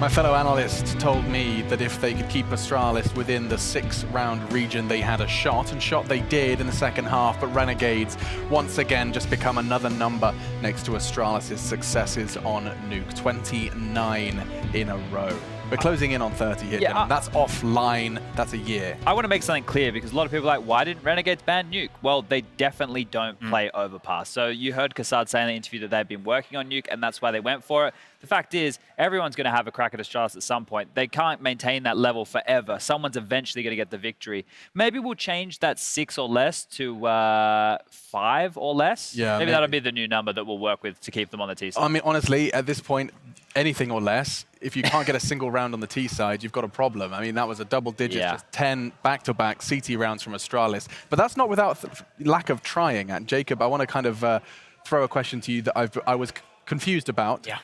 My fellow analyst told me that if they could keep Astralis within the 6-round region, they had a shot, and shot they did in the second half, but Renegades once again just become another number next to Astralis' successes on Nuke. 29 in a row. We're closing in on 30 here, gentlemen. That's offline. That's a year. I want to make something clear because a lot of people are like, why didn't Renegades ban Nuke? Well, they definitely don't play Overpass. So you heard Kassad say in the interview that they've been working on Nuke and that's why they went for it. The fact is, everyone's going to have a crack at Astralis at some point. They can't maintain that level forever. Someone's eventually going to get the victory. Maybe we'll change that 6 or less to 5 or less. Yeah, maybe that'll be the new number that we'll work with to keep them on the T side. I mean, honestly, at this point, anything or less, if you can't get a single round on the T side, you've got a problem. I mean, that was a double digit, just 10 back-to-back CT rounds from Astralis. But that's not without lack of trying. And Jacob, I want to kind of throw a question to you that I was confused about. Yeah.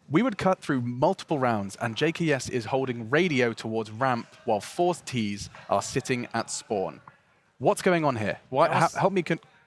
We would cut through multiple rounds, and JKS is holding radio towards ramp while Force Ts are sitting at spawn. What's going on here? Help me.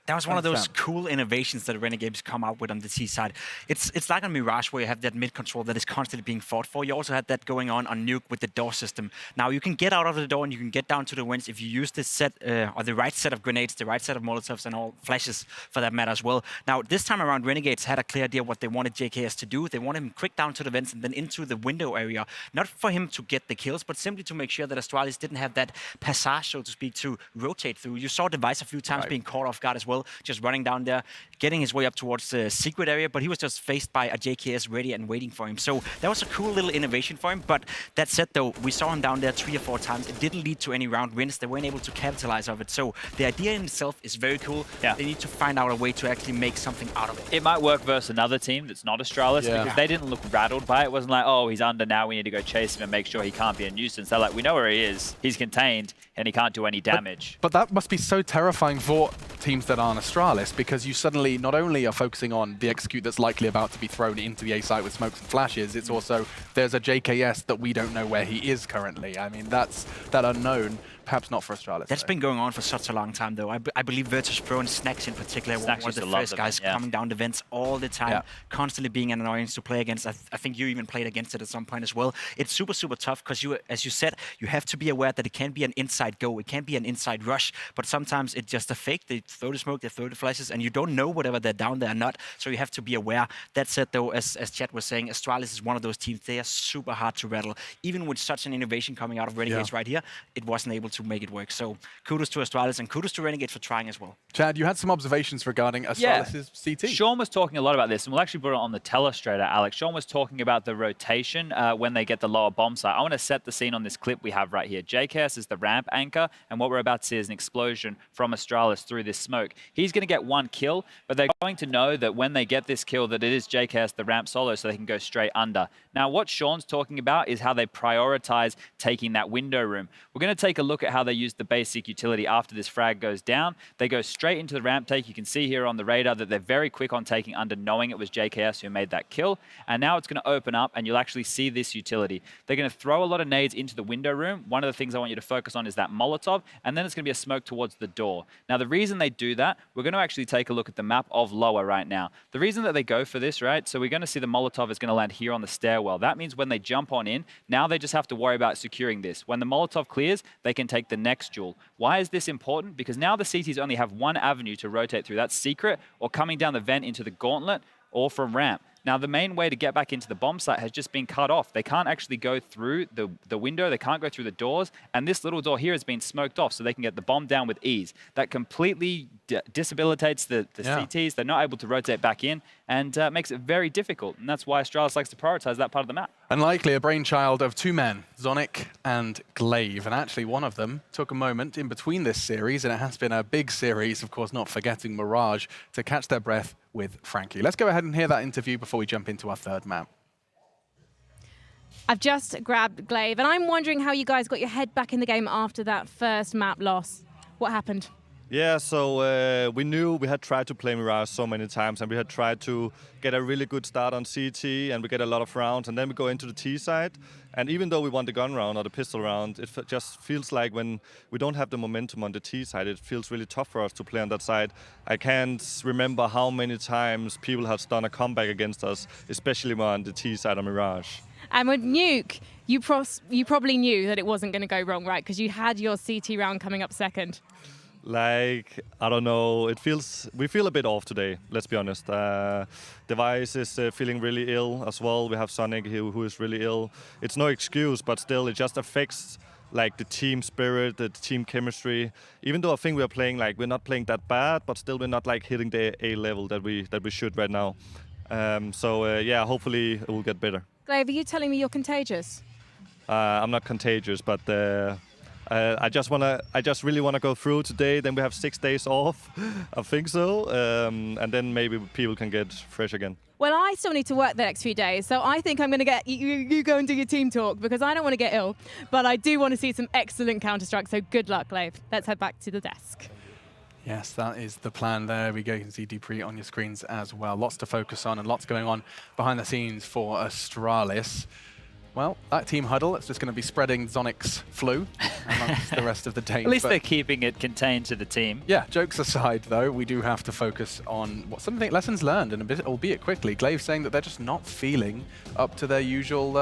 That was one of those cool innovations that Renegades come out with on the T side. It's like on Mirage where you have that mid control that is constantly being fought for. You also had that going on Nuke with the door system. Now you can get out of the door and you can get down to the vents if you use this set or the right set of grenades, the right set of Molotovs and all flashes for that matter as well. Now this time around Renegades had a clear idea what they wanted JKS to do. They wanted him quick down to the vents and then into the window area. Not for him to get the kills, but simply to make sure that Astralis didn't have that passage, so to speak, to rotate through. You saw Device a few times being caught off guard as well. Just running down there, getting his way up towards the secret area, but he was just faced by a JKS ready and waiting for him. So that was a cool little innovation for him, but that said though, we saw him down there 3 or 4 times. It didn't lead to any round wins. They weren't able to capitalize of it. So the idea in itself is very cool. Yeah. They need to find out a way to actually make something out of it. It might work versus another team that's not Astralis because they didn't look rattled by it. It wasn't like, oh, he's under now, we need to go chase him and make sure he can't be a nuisance. They're like, we know where he is. He's contained and he can't do any damage. But that must be so terrifying for teams that aren't Astralis, because you suddenly not only are focusing on the execute that's likely about to be thrown into the A site with smokes and flashes, it's also there's a JKS that we don't know where he is currently. I mean, that's that unknown. Perhaps not for Astralis. That's been going on for such a long time, though. I believe Virtus Pro and Snacks in particular were one of the first guys coming down the vents all the time, constantly being an annoyance to play against. I think you even played against it at some point as well. It's super, super tough because you, as you said, you have to be aware that it can be an inside go, it can be an inside rush, but sometimes it's just a fake. They throw the smoke, they throw the flashes, and you don't know whether they're down there or not, so you have to be aware. That said, though, as Chat was saying, Astralis is one of those teams, they are super hard to rattle. Even with such an innovation coming out of Renegades right here, it wasn't able to make it work. So kudos to Astralis and kudos to Renegades for trying as well. Chad, you had some observations regarding Astralis' CT. Sean was talking a lot about this, and we'll actually put it on the telestrator, Alex. Sean was talking about the rotation when they get the lower bomb site. I want to set the scene on this clip we have right here. JKS is the ramp anchor, and what we're about to see is an explosion from Astralis through this smoke. He's going to get 1 kill, but they're going to know that when they get this kill that it is JKS, the ramp solo, so they can go straight under. Now, what Sean's talking about is how they prioritize taking that window room. We're going to take a look at how they use the basic utility after this frag goes down. They go straight into the ramp take. You can see here on the radar that they're very quick on taking under, knowing it was JKS who made that kill. And now it's going to open up, and you'll actually see this utility. They're going to throw a lot of nades into the window room. One of the things I want you to focus on is that Molotov, and then it's going to be a smoke towards the door. Now, the reason they do that, we're going to actually take a look at the map of lower right now. The reason that they go for this, right, so we're going to see the Molotov is going to land here on the stairwell. That means when they jump on in, now they just have to worry about securing this. When the Molotov clears, they can take the next jewel. Why is this important? Because now the CTs only have one avenue to rotate through. That's secret or coming down the vent into the gauntlet or from ramp. Now, the main way to get back into the bomb site has just been cut off. They can't actually go through the window. They can't go through the doors. And this little door here has been smoked off so they can get the bomb down with ease. That completely disabilitates the CTs. They're not able to rotate back in and makes it very difficult. And that's why Astralis likes to prioritize that part of the map. And likely a brainchild of 2 men, Zonic and Glaive. And actually one of them took a moment in between this series, and it has been a big series, of course, not forgetting Mirage, to catch their breath with Frankie. Let's go ahead and hear that interview before we jump into our 3rd map. I've just grabbed Glaive, and I'm wondering how you guys got your head back in the game after that first map loss. What happened? Yeah, so we knew we had tried to play Mirage so many times, and we had tried to get a really good start on CT, and we get a lot of rounds, and then we go into the T side. And even though we won the gun round or the pistol round, it just feels like when we don't have the momentum on the T side, it feels really tough for us to play on that side. I can't remember how many times people have done a comeback against us, especially on the T side of Mirage. And with Nuke, you probably knew that it wasn't going to go wrong, right? Because you had your CT round coming up second. Like, I don't know, we feel a bit off today, let's be honest. Device is feeling really ill as well. We have Sonic who is really ill. It's no excuse, but still it just affects like the team spirit, the team chemistry. Even though I think we're playing like, we're not playing that bad, but still we're not like hitting the A level that we should right now. Yeah, hopefully it will get better. Glaive, are you telling me you're contagious? I'm not contagious, but I just really wanna go through today. Then we have 6 days off, I think so, and then maybe people can get fresh again. Well, I still need to work the next few days, so I think I'm going to get you go and do your team talk because I don't want to get ill, but I do want to see some excellent Counter-Strike. So good luck, Glaive. Let's head back to the desk. Yes, that is the plan. There we go. You can see Dupree on your screens as well. Lots to focus on and lots going on behind the scenes for Astralis. Well, that team huddle, it's just going to be spreading Zonic's flu amongst the rest of the team. At least they're keeping it contained to the team. Yeah, jokes aside, though, we do have to focus on something lessons learned, and a bit, albeit quickly. Glaive saying that they're just not feeling up to their usual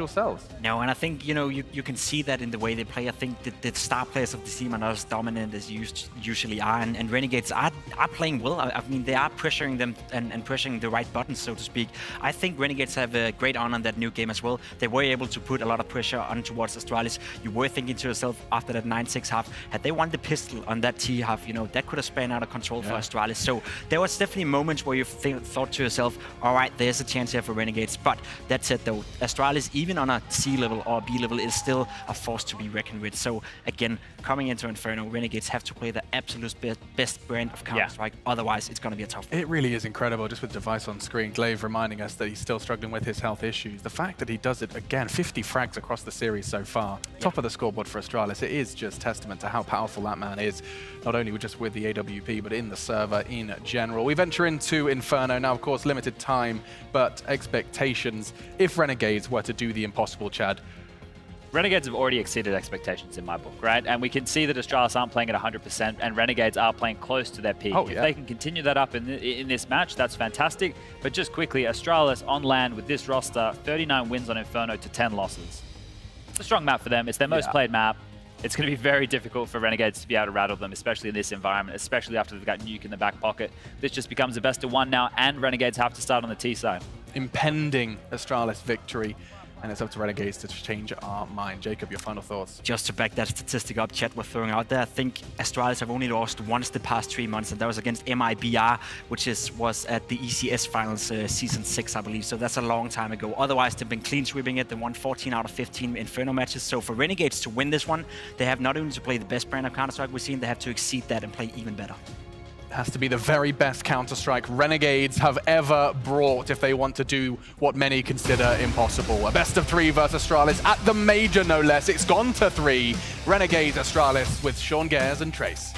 selves. No, and I think you can see that in the way they play. I think that the star players of the team are not as dominant as usually are, and Renegades are playing well. I mean, they are pressuring them and pushing the right buttons, so to speak. I think Renegades have a great on that new game as well. They were able to put a lot of pressure on towards Astralis. You were thinking to yourself after that 9-6 half, had they won the pistol on that T half, that could have spun out of control for Astralis. So there was definitely moments where you thought to yourself, all right, there's a chance here for Renegades. But that said though, Astralis, even on a C level or B level, is still a force to be reckoned with. So again, coming into Inferno, Renegades have to play the absolute best brand of Counter-Strike. Otherwise, it's going to be a tough one. It really is incredible, just with Device on screen. Glaive reminding us that he's still struggling with his health issues. The fact that he does it again, 50 frags across the series so far. Top of the scoreboard for Astralis. It is just testament to how powerful that man is, not only just with the AWP, but in the server in general. We venture into Inferno now, of course, limited time, but expectations. If Renegades were to do the impossible, Chad, Renegades have already exceeded expectations in my book, right? And we can see that Astralis aren't playing at 100%, and Renegades are playing close to their peak. Oh, if yeah. they can continue that up in this match, that's fantastic. But just quickly, Astralis on land with this roster, 39 wins on Inferno to 10 losses. It's a strong map for them. It's their most played map. It's going to be very difficult for Renegades to be able to rattle them, especially in this environment, especially after they've got Nuke in the back pocket. This just becomes a best of one now, and Renegades have to start on the T side. Impending Astralis victory. And it's up to Renegades to change our mind. Jacob, your final thoughts? Just to back that statistic up Chat was throwing out there, I think Astralis have only lost once the past 3 months, and that was against MIBR, which was at the ECS finals season 6, I believe. So that's a long time ago. Otherwise, they've been clean sweeping it. They won 14 out of 15 Inferno matches. So for Renegades to win this one, they have not only to play the best brand of Counter-Strike we've seen, they have to exceed that and play even better. Has to be the very best Counter-Strike Renegades have ever brought if they want to do what many consider impossible. A best of 3 versus Astralis at the major, no less. It's gone to 3. Renegades Astralis with Sean Gares and Trace.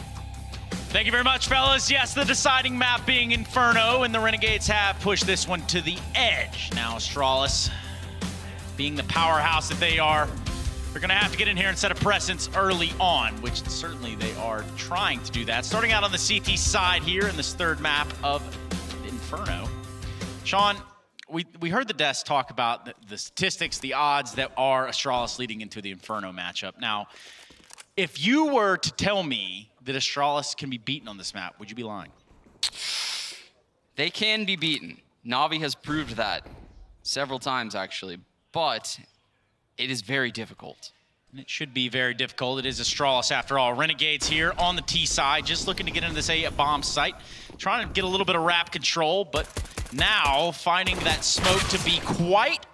Thank you very much, fellas. Yes, the deciding map being Inferno, and the Renegades have pushed this one to the edge. Now Astralis, being the powerhouse that they are, they're going to have to get in here and set a precedence early on, which certainly they are trying to do that. Starting out on the CT side here in this third map of Inferno. Sean, we heard the desk talk about the statistics, the odds that are Astralis leading into the Inferno matchup. Now, if you were to tell me that Astralis can be beaten on this map, would you be lying? They can be beaten. Na'Vi has proved that several times, actually, but it is very difficult. And it should be very difficult. It is Astralis after all. Renegades here on the T side, just looking to get into this A bomb site. Trying to get a little bit of wrap control, but now finding that smoke to be quite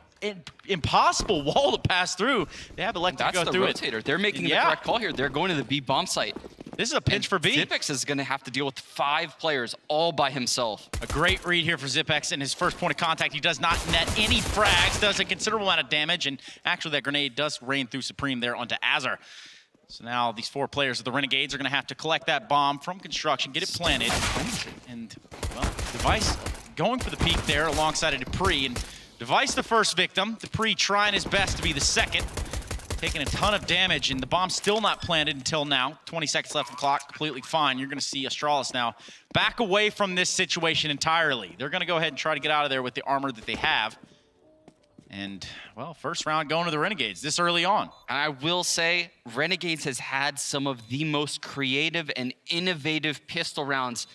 impossible wall to pass through. They have elected to go through it. That's the rotator. They're making the correct call here. They're going to the B bomb site. This is a pinch for B. Zipex is going to have to deal with 5 players all by himself. A great read here for Zipex in his first point of contact. He does not net any frags, does a considerable amount of damage, and actually that grenade does rain through Supreme there onto Azar. So now these 4 players of the Renegades are going to have to collect that bomb from construction, get it planted, and, well, Device going for the peak there alongside of Dupree, and Device the first victim, Dupree trying his best to be the second. Taking a ton of damage, and the bomb's still not planted until now. 20 seconds left on the clock, completely fine. You're going to see Astralis now back away from this situation entirely. They're going to go ahead and try to get out of there with the armor that they have. And, well, first round going to the Renegades this early on. And I will say, Renegades has had some of the most creative and innovative pistol rounds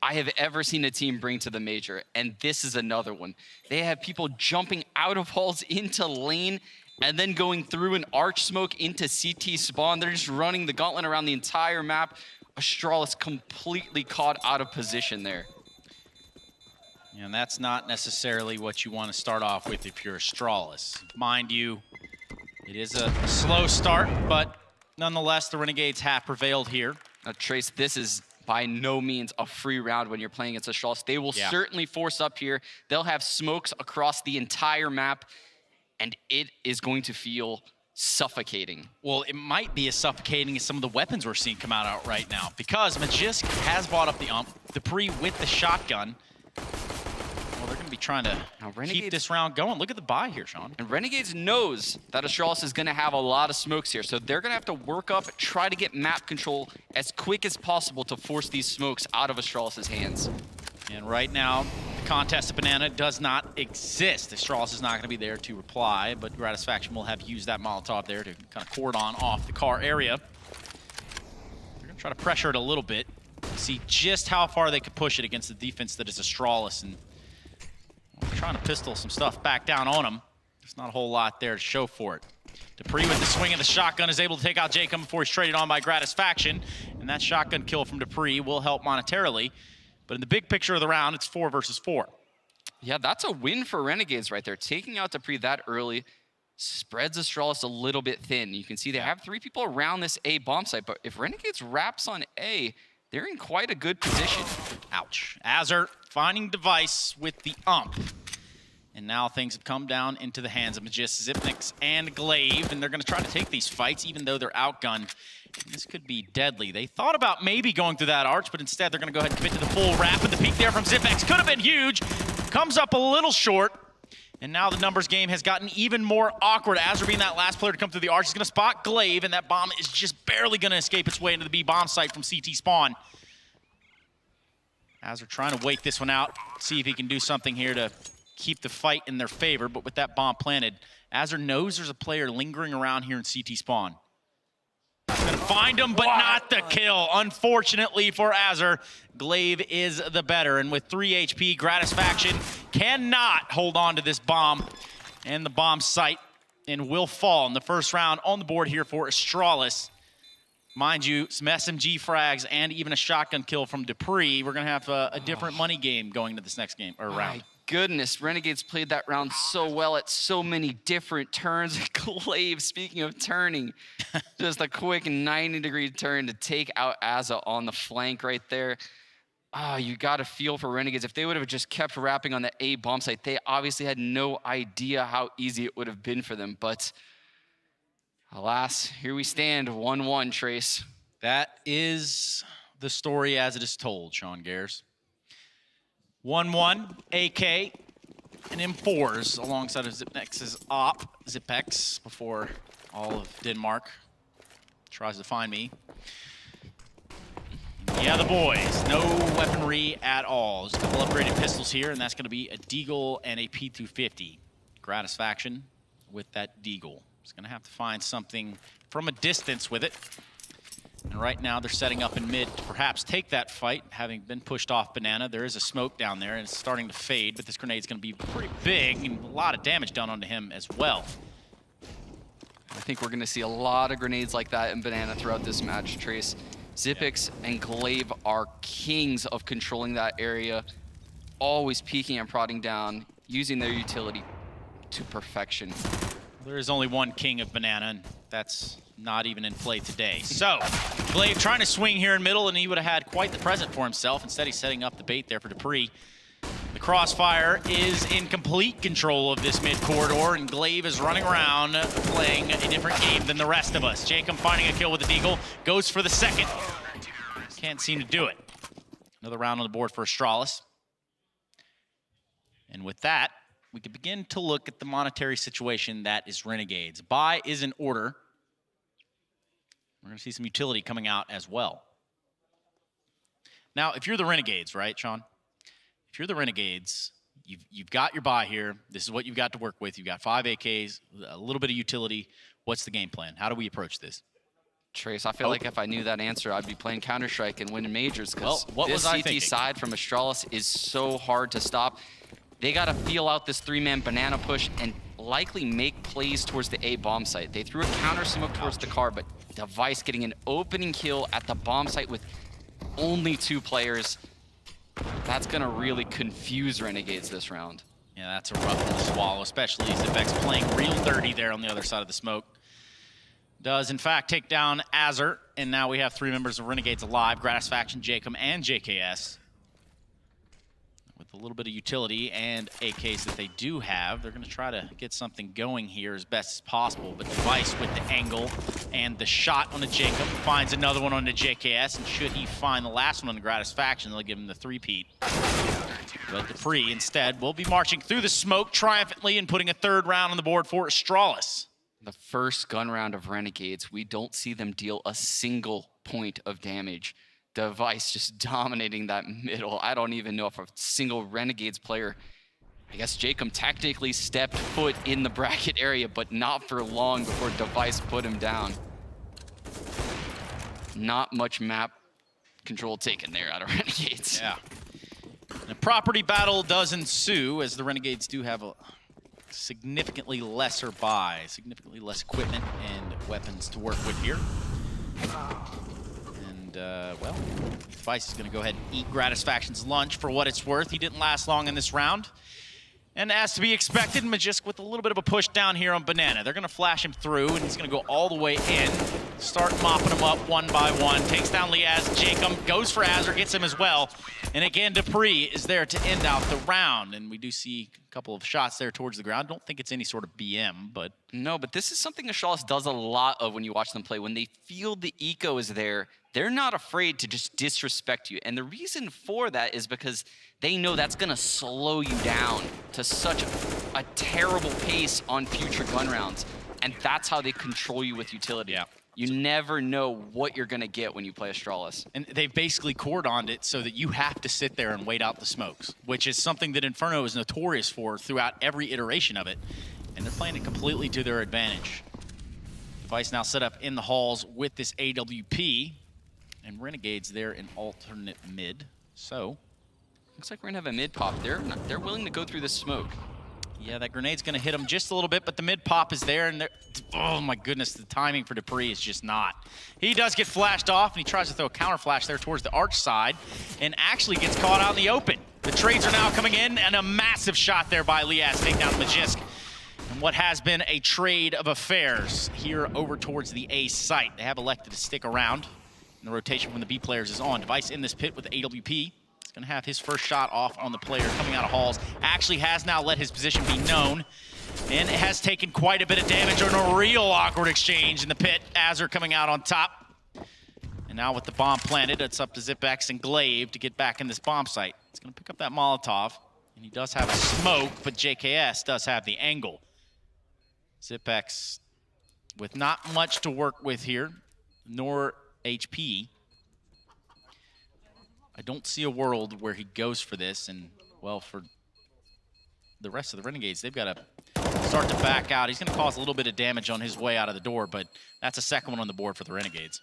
I have ever seen a team bring to the major. And this is another one. They have people jumping out of halls into lane and then going through an arch smoke into CT spawn. They're just running the gauntlet around the entire map. Astralis completely caught out of position there. And that's not necessarily what you want to start off with if you're Astralis. Mind you, it is a slow start, but nonetheless, the Renegades have prevailed here. Now, Trace, this is by no means a free round when you're playing against Astralis. They will certainly force up here. They'll have smokes across the entire map, and it is going to feel suffocating. Well, it might be as suffocating as some of the weapons we're seeing come out right now, because Magisk has bought up the ump, Dupree with the shotgun. Well, they're going to be trying to keep this round going. Look at the buy here, Sean. And Renegades knows that Astralis is going to have a lot of smokes here, so they're going to have to work up, try to get map control as quick as possible to force these smokes out of Astralis' hands. And right now, the contest of Banana does not exist. Astralis is not going to be there to reply, but Gratisfaction will have used that Molotov there to kind of cordon off the car area. They're going to try to pressure it a little bit, see just how far they could push it against the defense that is Astralis. And well, trying to pistol some stuff back down on him. There's not a whole lot there to show for it. Dupree with the swing of the shotgun is able to take out Jacob before he's traded on by Gratisfaction. And that shotgun kill from Dupree will help monetarily. But in the big picture of the round, it's 4 versus 4. Yeah, that's a win for Renegades right there. Taking out Dupree that early spreads Astralis a little bit thin. You can see they have 3 people around this A bomb site, but if Renegades wraps on A, they're in quite a good position. Ouch. Azur finding device with the ump. And now things have come down into the hands of Magist, Zipnix, and Glaive, and they're going to try to take these fights even though they're outgunned. And this could be deadly. They thought about maybe going through that arch, but instead they're going to go ahead and commit to the full wrap, and the peek there from Zipnix could have been huge. Comes up a little short, and now the numbers game has gotten even more awkward. Azur being that last player to come through the arch is going to spot Glaive, and that bomb is just barely going to escape its way into the B bomb site from CT spawn. Azur trying to wait this one out, see if he can do something here to keep the fight in their favor, but with that bomb planted, Azur knows there's a player lingering around here in CT spawn. Gonna find him, but not the kill. Unfortunately for Azur, Glaive is the better, and with 3 HP, Gratisfaction cannot hold on to this bomb and the bomb site, and will fall in the first round on the board here for Astralis. Mind you, some SMG frags and even a shotgun kill from Dupree. We're gonna have a different money game going to this next game, or round. Goodness, Renegades played that round so well at so many different turns. Glaive, speaking of turning, just a quick 90-degree turn to take out Azza on the flank right there. You got to feel for Renegades. If they would have just kept wrapping on the A bomb site, they obviously had no idea how easy it would have been for them. But alas, here we stand, 1-1, Trace. That is the story as it is told, Sean Gares. 1-1, AK, and M4s alongside of Zipnex's op, Zipex, before all of Denmark tries to find me. Yeah, the boys, no weaponry at all. There's a couple upgraded pistols here, and that's going to be a Deagle and a P250. Gratisfaction with that Deagle. It's going to have to find something from a distance with it. And right now they're setting up in mid to perhaps take that fight, having been pushed off Banana. There is a smoke down there, and it's starting to fade, but this grenade's going to be pretty big, and a lot of damage done onto him as well. I think we're going to see a lot of grenades like that in Banana throughout this match, Trace. Zipix and Glaive are kings of controlling that area, always peeking and prodding down, using their utility to perfection. There is only one king of Banana, and that's not even in play today. So, Glaive trying to swing here in middle, and he would have had quite the present for himself. Instead, he's setting up the bait there for Dupree. The Crossfire is in complete control of this mid corridor, and Glaive is running around playing a different game than the rest of us. Jacob finding a kill with the Deagle, goes for the second. Can't seem to do it. Another round on the board for Astralis. And with that, we can begin to look at the monetary situation that is Renegades. Buy is in order. We're going to see some utility coming out as well. Now, if you're the Renegades, right, Sean? If you're the Renegades, you've got your buy here. This is what you've got to work with. You've got 5 AKs, a little bit of utility. What's the game plan? How do we approach this? Trace, I feel like if I knew that answer, I'd be playing Counter-Strike and winning majors, because Well, what this was I CT thinking? side from Astralis is so hard to stop. They got to feel out this 3-man banana push and likely make plays towards the A bomb site. They threw a counter smoke towards the car, but Device getting an opening kill at the bomb site with only 2 players. That's going to really confuse Renegades this round. Yeah, that's a rough one to swallow, especially as Effects playing real dirty there on the other side of the smoke. Does, in fact, take down Azur, and now we have 3 members of Renegades alive, Gratisfaction, Jacob, and JKS. With a little bit of utility and AKs that they do have, they're going to try to get something going here as best as possible. But Device with the angle and the shot on the Jacob finds another one on the JKS, and should he find the last one on the Gratisfaction, they'll give him the 3-peat. But Dupree instead will be marching through the smoke triumphantly and putting a 3rd round on the board for Astralis. The first gun round of Renegades, we don't see them deal a single point of damage. Device just dominating that middle. I don't even know if a single Renegades player, I guess Jacob technically stepped foot in the bracket area, but not for long before Device put him down. Not much map control taken there out of Renegades. Yeah. And a property battle does ensue, as the Renegades do have a significantly lesser buy, significantly less equipment and weapons to work with here. And, well, Device is going to go ahead and eat Gratisfaction's lunch for what it's worth. He didn't last long in this round. And as to be expected, Magisk with a little bit of a push down here on Banana. They're going to flash him through, and he's going to go all the way in. Start mopping him up one by one. Takes down Liaz. Jacob goes for Azur, gets him as well. And again, Dupree is there to end out the round. And we do see a couple of shots there towards the ground. Don't think it's any sort of BM, but... No, but this is something Astralis does a lot of when you watch them play. When they feel the eco is there, they're not afraid to just disrespect you. And the reason for that is because they know that's going to slow you down to such a terrible pace on future gun rounds. And that's how they control you with utility. Yeah. You never know what you're going to get when you play Astralis. And they've basically cordoned it so that you have to sit there and wait out the smokes, which is something that Inferno is notorious for throughout every iteration of it. And they're playing it completely to their advantage. Device now set up in the halls with this AWP. And Renegades there in alternate mid. So, looks like we're going to have a mid pop. They're willing to go through this smoke. Yeah, that grenade's going to hit him just a little bit, but the mid pop is there, and oh my goodness, the timing for Dupree is just not. He does get flashed off, and he tries to throw a counter flash there towards the arch side, and actually gets caught out in the open. The trades are now coming in, and a massive shot there by Liaz, take down Magisk. And what has been a trade of affairs here over towards the A site. They have elected to stick around, and the rotation from the B players is on. Device in this pit with the AWP. He's going to have his first shot off on the player coming out of halls. Actually has now let his position be known. And it has taken quite a bit of damage on a real awkward exchange in the pit. Azur coming out on top. And now with the bomb planted, it's up to Zipex and Glaive to get back in this bomb site. He's going to pick up that Molotov. And he does have a smoke, but JKS does have the angle. Zipex with not much to work with here, nor HP. I don't see a world where he goes for this, and, well, for the rest of the Renegades, they've got to start to back out. He's going to cause a little bit of damage on his way out of the door, but that's a second one on the board for the Renegades.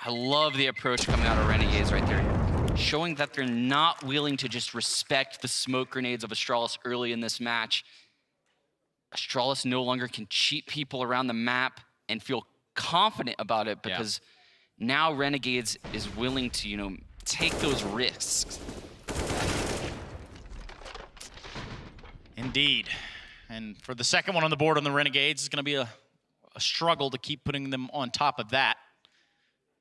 I love the approach coming out of Renegades right there, showing that they're not willing to just respect the smoke grenades of Astralis early in this match. Astralis no longer can cheat people around the map and feel confident about it, because now Renegades is willing to, you know, take those risks. Indeed. And for the second one on the board on the Renegades, it's going to be a struggle to keep putting them on top of that.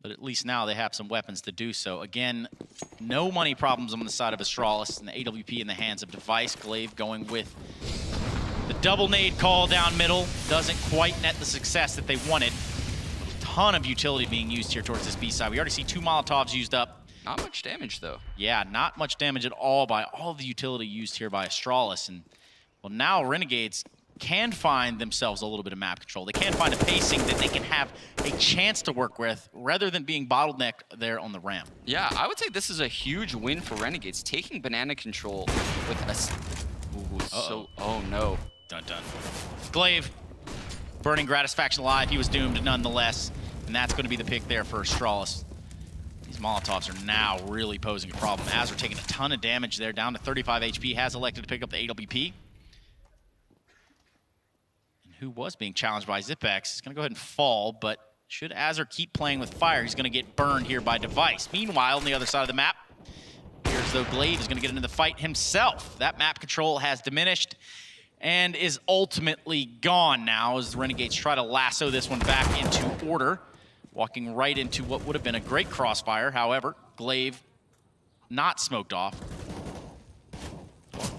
But at least now they have some weapons to do so. Again, no money problems on the side of Astralis, and the AWP in the hands of Device. Glaive going with the double nade call down middle. Doesn't quite net the success that they wanted. A ton of utility being used here towards this B side. We already see 2 Molotovs used up. Not much damage, though. Yeah, not much damage at all by all the utility used here by Astralis. And, well, now Renegades can find themselves a little bit of map control. They can find a pacing that they can have a chance to work with rather than being bottlenecked there on the ramp. Yeah, I would say this is a huge win for Renegades, taking banana control with a Ooh, so, oh no. Dun dun. Glaive, burning Gratisfaction alive. He was doomed nonetheless. And that's going to be the pick there for Astralis. These Molotovs are now really posing a problem. Azure taking a ton of damage there, down to 35 HP, has elected to pick up the AWP. And who was being challenged by Zipex is going to go ahead and fall, but should Azure keep playing with fire, he's going to get burned here by Device. Meanwhile, on the other side of the map, appears though Glaive is going to get into the fight himself. That map control has diminished and is ultimately gone now as the Renegades try to lasso this one back into order. Walking right into what would have been a great crossfire. However, Glaive not smoked off.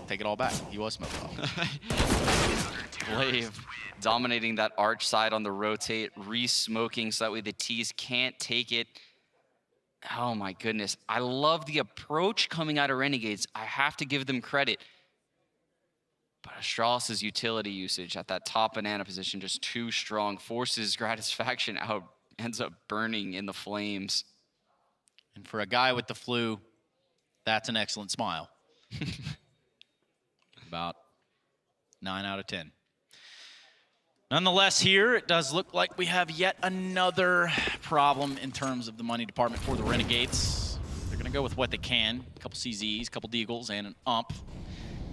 Take it all back. He was smoked off. Glaive dominating that arch side on the rotate, re-smoking so that way the T's can't take it. Oh my goodness. I love the approach coming out of Renegades. I have to give them credit. But Astralis' utility usage at that top banana position just too strong. Forces Gratisfaction out. Ends up burning in the flames. And for a guy with the flu, that's an excellent smile. About 9 out of 10. Nonetheless, here it does look like we have yet another problem in terms of the money department for the Renegades. They're going to go with what they can. A couple CZs, a couple Deagles, and an ump.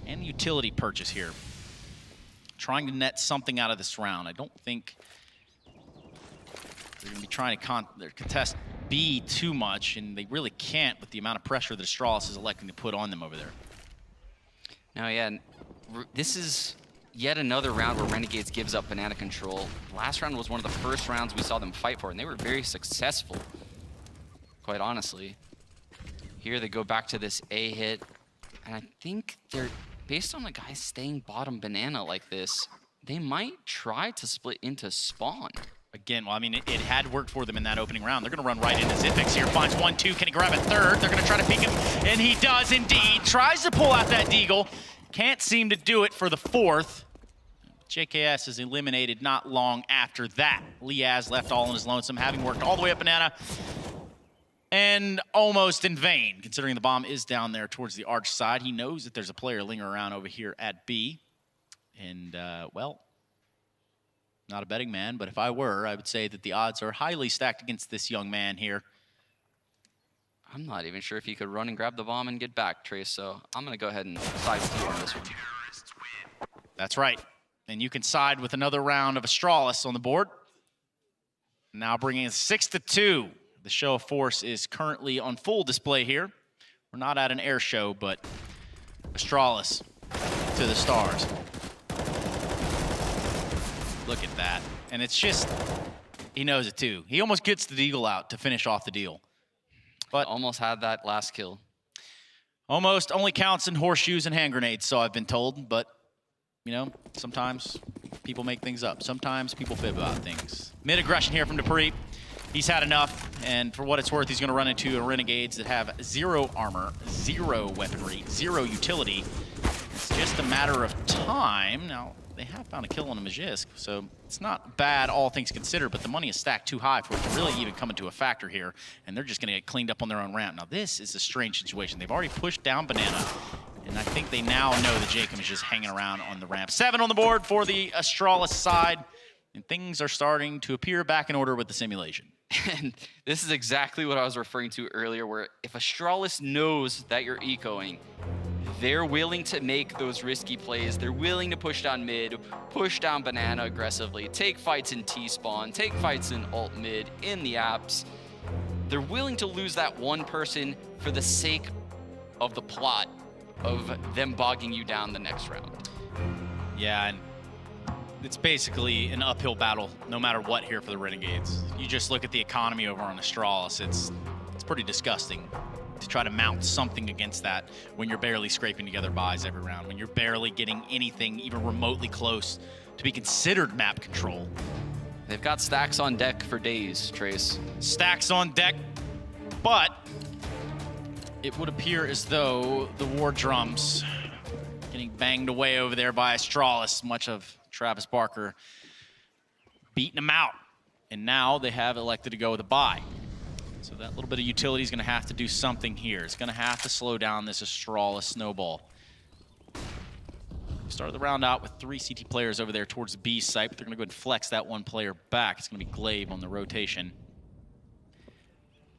And utility purchase here. Trying to net something out of this round. I don't think they're going to be trying to contest B too much, and they really can't with the amount of pressure that Astralis is electing to put on them over there. Now, yeah, this is yet another round where Renegades gives up banana control. Last round was one of the first rounds we saw them fight for, and they were very successful, quite honestly. Here they go back to this A hit, and I think they're, based on the guys staying bottom banana like this, they might try to split into spawn. Again, well, I mean, it had worked for them in that opening round. They're going to run right into Zipex here. Finds 1-2. Can he grab a third? They're going to try to peek him, and he does indeed. Tries to pull out that Deagle. Can't seem to do it for the fourth. JKS is eliminated not long after that. Liaz left all on his lonesome, having worked all the way up banana. And almost in vain, considering the bomb is down there towards the arch side. He knows that there's a player lingering around over here at B. And, well, not a betting man, but if I were, I would say that the odds are highly stacked against this young man here. I'm not even sure if he could run and grab the bomb and get back, Trace, so I'm going to go ahead and side with you on this one. That's right. And you can side with another round of Astralis on the board. Now bringing it 6-2. The show of force is currently on full display here. We're not at an air show, but Astralis to the stars. Look at that. And it's just, he knows it too. He almost gets the Deagle out to finish off the deal. But almost had that last kill. Almost only counts in horseshoes and hand grenades, so I've been told. But, you know, sometimes people make things up. Sometimes people fib about things. Mid-aggression here from Dupree. He's had enough, and for what it's worth, he's going to run into Renegades that have 0 armor, 0 weaponry, 0 utility. It's just a matter of time. Now, they have found a kill on a Magisk, so it's not bad, all things considered, but the money is stacked too high for it to really even come into a factor here, and they're just going to get cleaned up on their own ramp. Now, this is a strange situation. They've already pushed down Banana, and I think they now know that Jacob is just hanging around on the ramp. 7 on the board for the Astralis side, and things are starting to appear back in order with the simulation. And this is exactly what I was referring to earlier, where if Astralis knows that you're ecoing, they're willing to make those risky plays. They're willing to push down mid, push down Banana aggressively, take fights in T-spawn, take fights in ult mid, in the apps. They're willing to lose that one person for the sake of the plot of them bogging you down the next round. Yeah, and it's basically an uphill battle no matter what here for the Renegades. You just look at the economy over on Astralis, it's pretty disgusting to try to mount something against that when you're barely scraping together buys every round, when you're barely getting anything even remotely close to be considered map control. They've got stacks on deck for days, Trace. Stacks on deck, but it would appear as though the war drums getting banged away over there by Astralis, much of Travis Barker beating them out. And now they have elected to go with a buy. So that little bit of utility is going to have to do something here. It's going to have to slow down this Astralis snowball. Started the round out with 3 CT players over there towards the B site, but they're going to go ahead and flex that one player back. It's going to be Glaive on the rotation.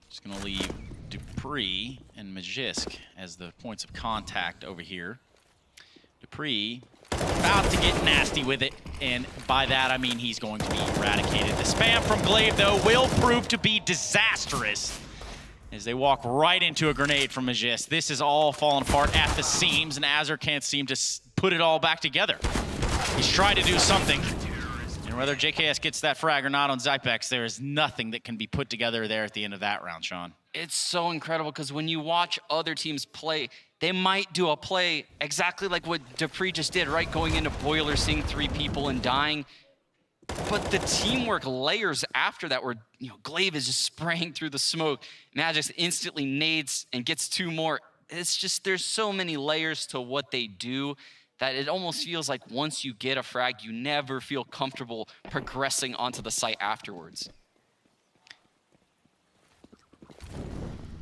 Just going to leave Dupree and Magisk as the points of contact over here. Dupree about to get nasty with it, and by that I mean he's going to be eradicated. The spam from Glaive, though, will prove to be disastrous as they walk right into a grenade from Magisk. This is all falling apart at the seams, and Azur can't seem to put it all back together. He's tried to do something, and whether JKS gets that frag or not on Zypex, there is nothing that can be put together there at the end of that round, Sean. It's so incredible because when you watch other teams play, they might do a play exactly like what Dupree just did, right? Going into Boiler, seeing 3 people and dying. But the teamwork layers after that where, Glaive is just spraying through the smoke. Magisk instantly nades and gets 2 more. It's just, there's so many layers to what they do that it almost feels like once you get a frag, you never feel comfortable progressing onto the site afterwards.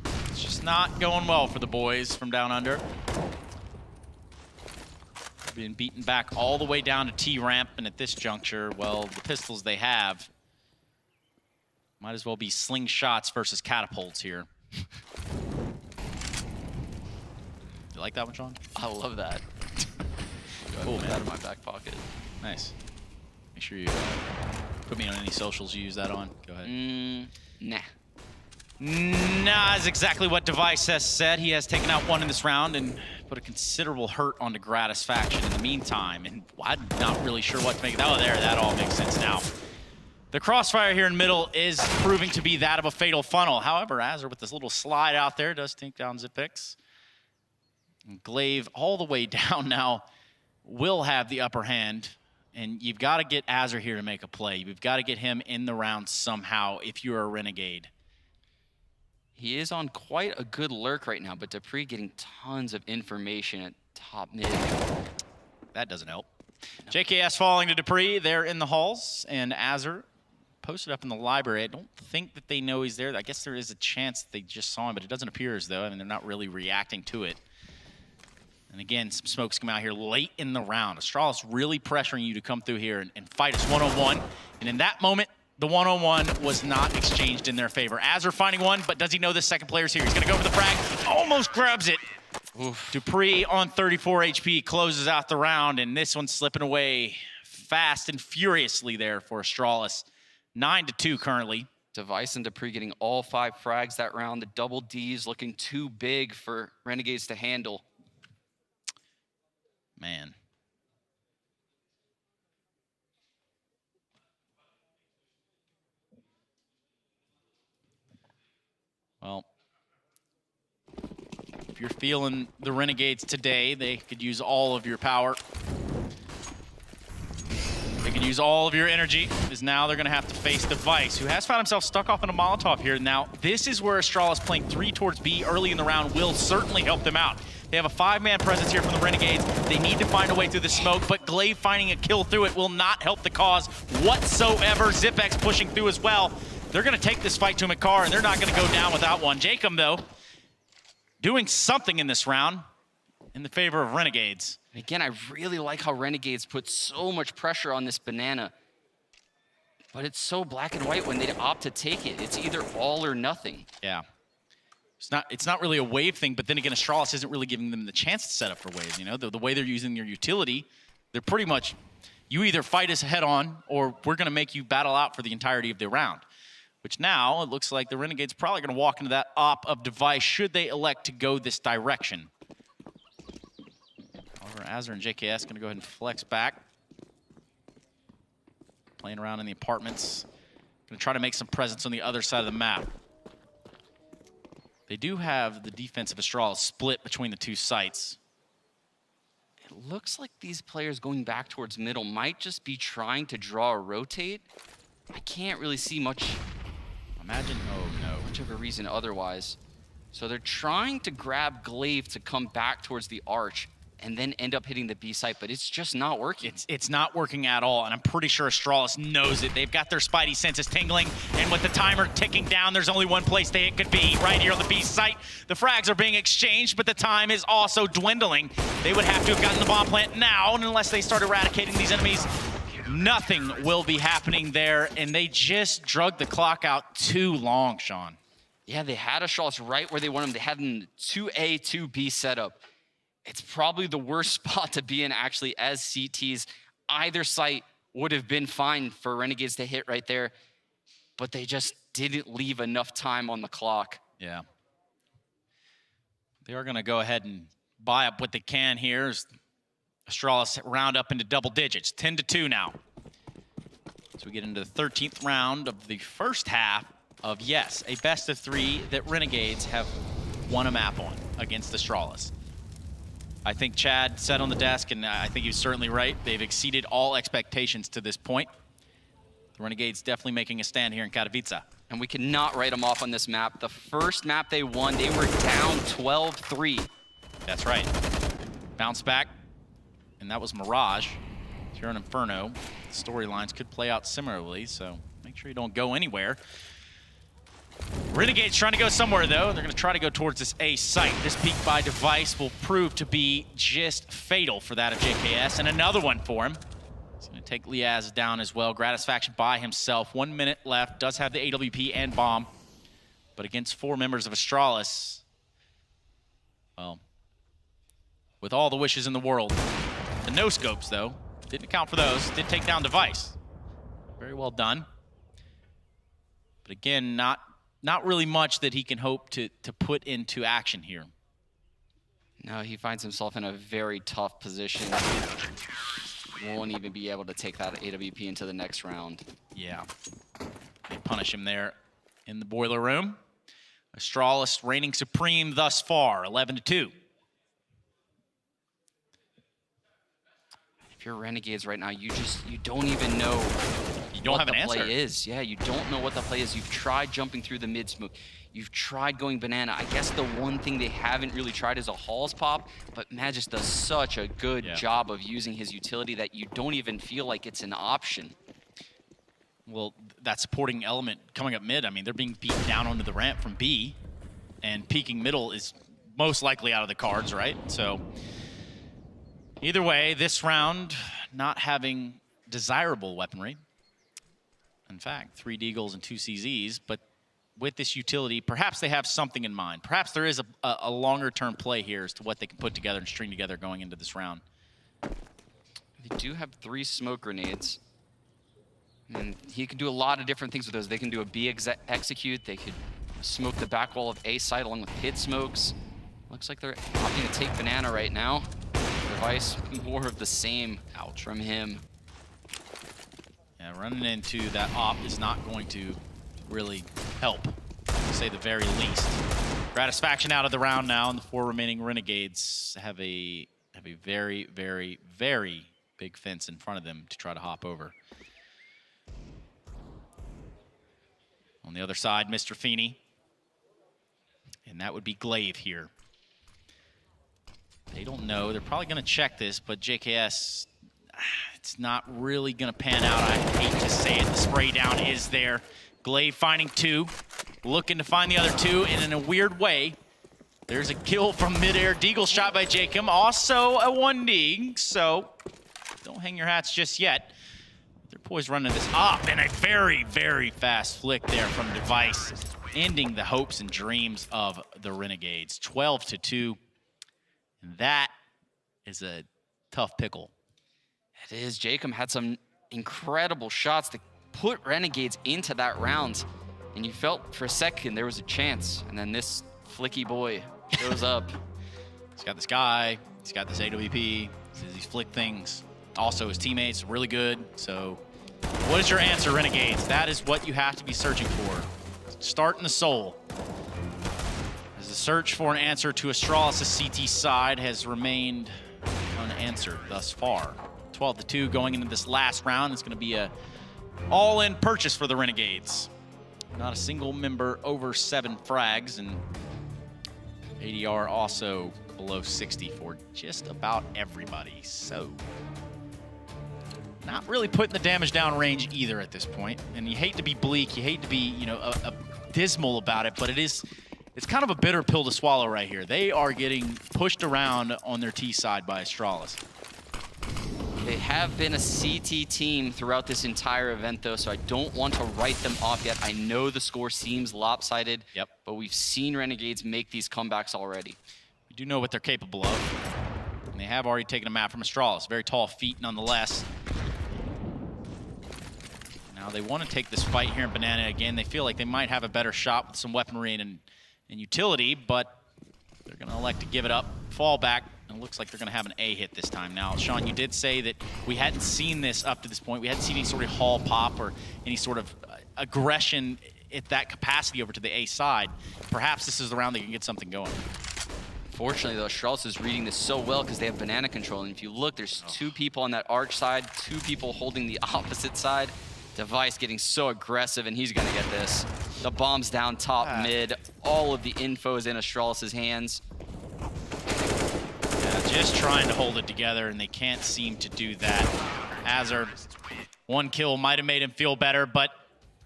It's just not going well for the boys from down under. Being beaten back all the way down to T-ramp, and at this juncture, well, the pistols they have might as well be slingshots versus catapults here. You like that one, Sean? I love that. Cool, Put man. that in my back pocket. Nice. Make sure you put me on any socials you use that on. Go ahead. Nah. Nah, is exactly what Device has said. He has taken out 1 in this round and put a considerable hurt onto Gratis faction in the meantime. And I'm not really sure what to make of that. Oh, there, that all makes sense now. The crossfire here in middle is proving to be that of a fatal funnel. However, Azur with this little slide out there does take down Zypex. And Glaive all the way down now will have the upper hand. And you've got to get Azur here to make a play. You've got to get him in the round somehow if you're a Renegade. He is on quite a good lurk right now, but Dupree getting tons of information at top mid. That doesn't help. No. JKS falling to Dupree. They're in the halls, and Azur posted up in the library. I don't think that they know he's there. I guess there is a chance that they just saw him, but it doesn't appear as though. I mean, they're not really reacting to it. And again, some smokes come out here late in the round. Astralis really pressuring you to come through here and fight us one-on-one. And in that moment, the one-on-one was not exchanged in their favor. Azur finding one, but does he know this second player's here? He's gonna go for the frag, almost grabs it. Oof. Dupree on 34 HP closes out the round, and this one's slipping away fast and furiously there for Astralis. 9-2 currently. Device and Dupree getting all 5 frags that round. The double Ds looking too big for Renegades to handle. Man. Well, if you're feeling the Renegades today, they could use all of your power. They could use all of your energy, because now they're going to have to face Device, who has found himself stuck off in a Molotov here. Now, this is where Astralis playing 3 towards B early in the round will certainly help them out. They have a 5-man presence here from the Renegades. They need to find a way through the smoke, but Glaive finding a kill through it will not help the cause whatsoever. Zypex pushing through as well. They're going to take this fight to Makar, and they're not going to go down without one. Jacob, though, doing something in this round in the favor of Renegades. Again, I really like how Renegades put so much pressure on this banana. But it's so black and white when they opt to take it. It's either all or nothing. Yeah. It's not really a wave thing, but then again, Astralis isn't really giving them the chance to set up for waves. You know, the way they're using their utility, they're pretty much, you either fight us head on, or we're going to make you battle out for the entirety of the round. Which now, it looks like the Renegades are probably going to walk into that op of Device should they elect to go this direction. However, Azur and JKS going to go ahead and flex back. Playing around in the apartments. Going to try to make some presence on the other side of the map. They do have the defensive Astralis split between the 2 sites. It looks like these players going back towards middle might just be trying to draw a rotate. I can't really see much of a reason otherwise. So they're trying to grab Glaive to come back towards the arch. and then end up hitting the B site, but it's just not working. It's not working at all, and I'm pretty sure Astralis knows it. They've got their spidey senses tingling, and with the timer ticking down, there's only one place they could be, right here on the B site. The frags are being exchanged, but the time is also dwindling. They would have to have gotten the bomb plant now, and unless they start eradicating these enemies, nothing will be happening there, and they just drug the clock out too long, Sean. Yeah, they had Astralis right where they want them. They had them 2A, 2B setup. It's probably the worst spot to be in, actually, as CTs. Either site would have been fine for Renegades to hit right there, but they just didn't leave enough time on the clock. Yeah. They are going to go ahead and buy up what they can here as Astralis round up into double digits, 10-2 now. So we get into the 13th round of the first half of, yes, a best of 3 that Renegades have won a map on against Astralis. I think Chad said on the desk, and I think he's certainly right, they've exceeded all expectations to this point. The Renegades definitely making a stand here in Katowice. And we cannot write them off on this map. The first map they won, they were down 12-3. That's right. Bounce back, and that was Mirage. If you're in Inferno, the storylines could play out similarly, so make sure you don't go anywhere. Renegades trying to go somewhere, though. They're going to try to go towards this A site. This peek by device will prove to be just fatal for that of JKS, and another one for him. He's going to take Liaz down as well. Gratisfaction by himself. 1 minute left. Does have the AWP and bomb, but against 4 members of Astralis, well, with all the wishes in the world. The no-scopes, though, didn't account for those. Did take down device. Very well done. But again, not really much that he can hope to put into action here. No, he finds himself in a very tough position. Won't even be able to take that AWP into the next round. Yeah. They punish him there in the boiler room. Astralis reigning supreme thus far, 11-2. If you're Renegades right now, you don't even know don't have an what the answer. play is. Yeah, you don't know what the play is. You've tried jumping through the mid smoke. You've tried going banana. I guess the one thing they haven't really tried is a Halls pop, but Matt just does such a good job of using his utility that you don't even feel like it's an option. Well, that supporting element coming up mid, I mean, they're being beat down onto the ramp from B, and peeking middle is most likely out of the cards, right? So either way, this round not having desirable weaponry. In fact, 3 Deagles and 2 CZs, but with this utility, perhaps they have something in mind. Perhaps there is a longer-term play here as to what they can put together and string together going into this round. They do have 3 smoke grenades. And he can do a lot of different things with those. They can do a B execute. They could smoke the back wall of A site along with hit smokes. Looks like they're opting to take banana right now. Device, more of the same from him. Yeah, running into that op is not going to really help, to say the very least. Gratisfaction out of the round now, and the 4 remaining Renegades have a very, very, very big fence in front of them to try to hop over. On the other side, Mr. Feeney. And that would be Glaive here. They don't know. They're probably going to check this, but JKS, it's not really going to pan out. I hate to say it. The spray down is there. Glaive finding 2. Looking to find the other 2. And in a weird way, there's a kill from midair. Deagle shot by Jacob. Also a 1D. So don't hang your hats just yet. They're poised running this up. And a very, very fast flick there from Device, ending the hopes and dreams of the Renegades. 12-2. And that is a tough pickle. It is. Jacob had some incredible shots to put Renegades into that round. And you felt for a second there was a chance. And then this flicky boy shows up. He's got this guy. He's got this AWP. These flick things. Also, his teammates really good. So what is your answer, Renegades? That is what you have to be searching for. Start in the soul. As the search for an answer to Astralis' CT side has remained unanswered thus far. 12-2 going into this last round. It's going to be a all-in purchase for the Renegades. Not a single member over 7 frags, and ADR also below 60 for just about everybody. So not really putting the damage down range either at this point. And you hate to be bleak, you hate to be, you know, dismal about it, but it's kind of a bitter pill to swallow right here. They are getting pushed around on their T side by Astralis. They have been a CT team throughout this entire event, though, so I don't want to write them off yet. I know the score seems lopsided, but we've seen Renegades make these comebacks already. We do know what they're capable of, and they have already taken a map from Astralis. Very tall feet nonetheless. Now they want to take this fight here in Banana again. They feel like they might have a better shot with some weaponry and utility, but they're going to elect to give it up, fall back. It looks like they're going to have an A hit this time. Now, Sean, you did say that we hadn't seen this up to this point. We hadn't seen any sort of hall pop or any sort of aggression at that capacity over to the A side. Perhaps this is the round they can get something going. Fortunately, though, Astralis is reading this so well because they have banana control. And if you look, there's 2 people on that arch side, 2 people holding the opposite side. Device getting so aggressive, and he's going to get this. The bomb's down top mid. All of the info is in Astralis' hands. Just trying to hold it together, and they can't seem to do that. Azar, 1 kill might have made him feel better, but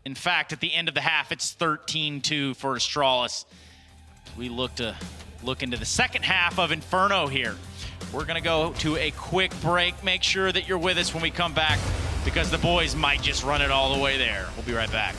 in fact, at the end of the half, it's 13-2 for Astralis. We look into the second half of Inferno here. We're gonna go to a quick break. Make sure that you're with us when we come back, because the boys might just run it all the way there. We'll be right back.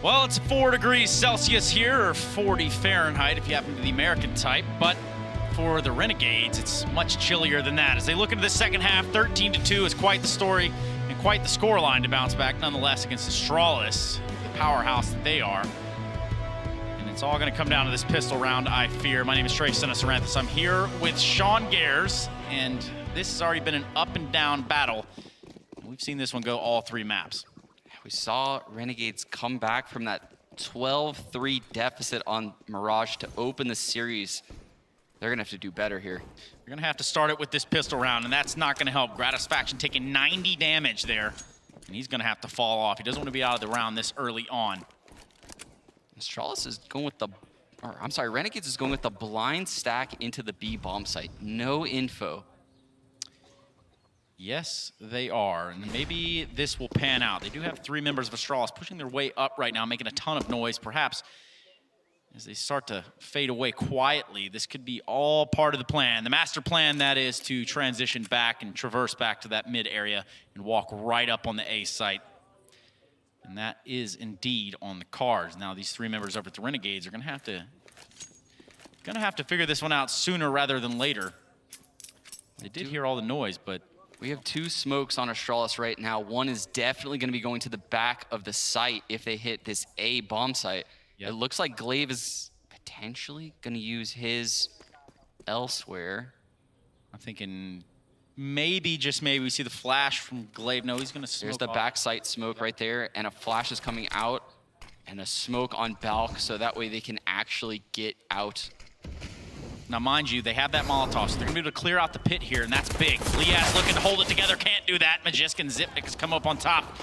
Well, it's 4 degrees Celsius here, or 40 Fahrenheit if you happen to be the American type, but for the Renegades, it's much chillier than that. As they look into the second half, 13-2 is quite the story and quite the scoreline to bounce back, nonetheless, against Astralis, the powerhouse that they are. And it's all going to come down to this pistol round, I fear. My name is Trey Senasaranthus. I'm here with Sean Gares, and this has already been an up and down battle. We've seen this one go all 3 maps. We saw Renegades come back from that 12-3 deficit on Mirage to open the series. They're gonna have to do better here. You're gonna have to start it with this pistol round, and that's not gonna help. Gratisfaction taking 90 damage there, and he's gonna have to fall off. He doesn't want to be out of the round this early on. Astralis is going with the, or I'm sorry, Renegades is going with the blind stack into the B bomb site. No info. Yes, they are, and maybe this will pan out. They do have 3 members of Astralis pushing their way up right now, making a ton of noise. Perhaps as they start to fade away quietly, this could be all part of the plan. The master plan, that is, to transition back and traverse back to that mid area and walk right up on the A site. And that is indeed on the cards. Now these 3 members over at the Renegades are gonna have to figure this one out sooner rather than later. They did hear all the noise, but We have 2 smokes on Astralis right now. One is definitely going to be going to the back of the site if they hit this A bomb site. Yep. It looks like Glaive is potentially going to use his elsewhere. I'm thinking maybe, just maybe, we see the flash from Glaive. No, he's going to smoke. There's the back site smoke right there, and a flash is coming out, and a smoke on Balk, so that way they can actually get out. Now, mind you, they have that Molotov, so they're going to be able to clear out the pit here, and that's big. Liaz looking to hold it together, can't do that. Majisk and Zipnik has come up on top,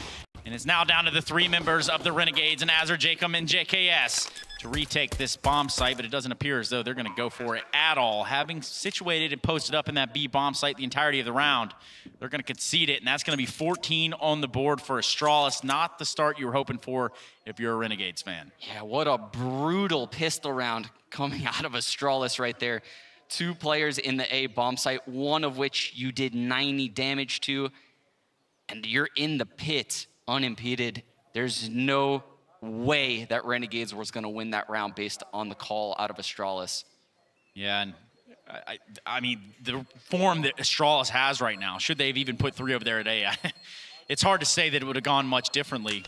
and it's now down to the 3 members of the Renegades, and Azur, Jacob, and JKS to retake this bomb site, but it doesn't appear as though they're going to go for it at all. Having situated and posted up in that B bomb site the entirety of the round, they're going to concede it, and that's going to be 14 on the board for Astralis. Not the start you were hoping for if you're a Renegades fan. Yeah, what a brutal pistol round coming out of Astralis right there. 2 players in the A bomb site, one of which you did 90 damage to, and you're in the pit unimpeded. There's no way that Renegades was going to win that round based on the call out of Astralis. Yeah, and I mean, the form that Astralis has right now, should they have even put 3 over there today, it's hard to say that it would have gone much differently.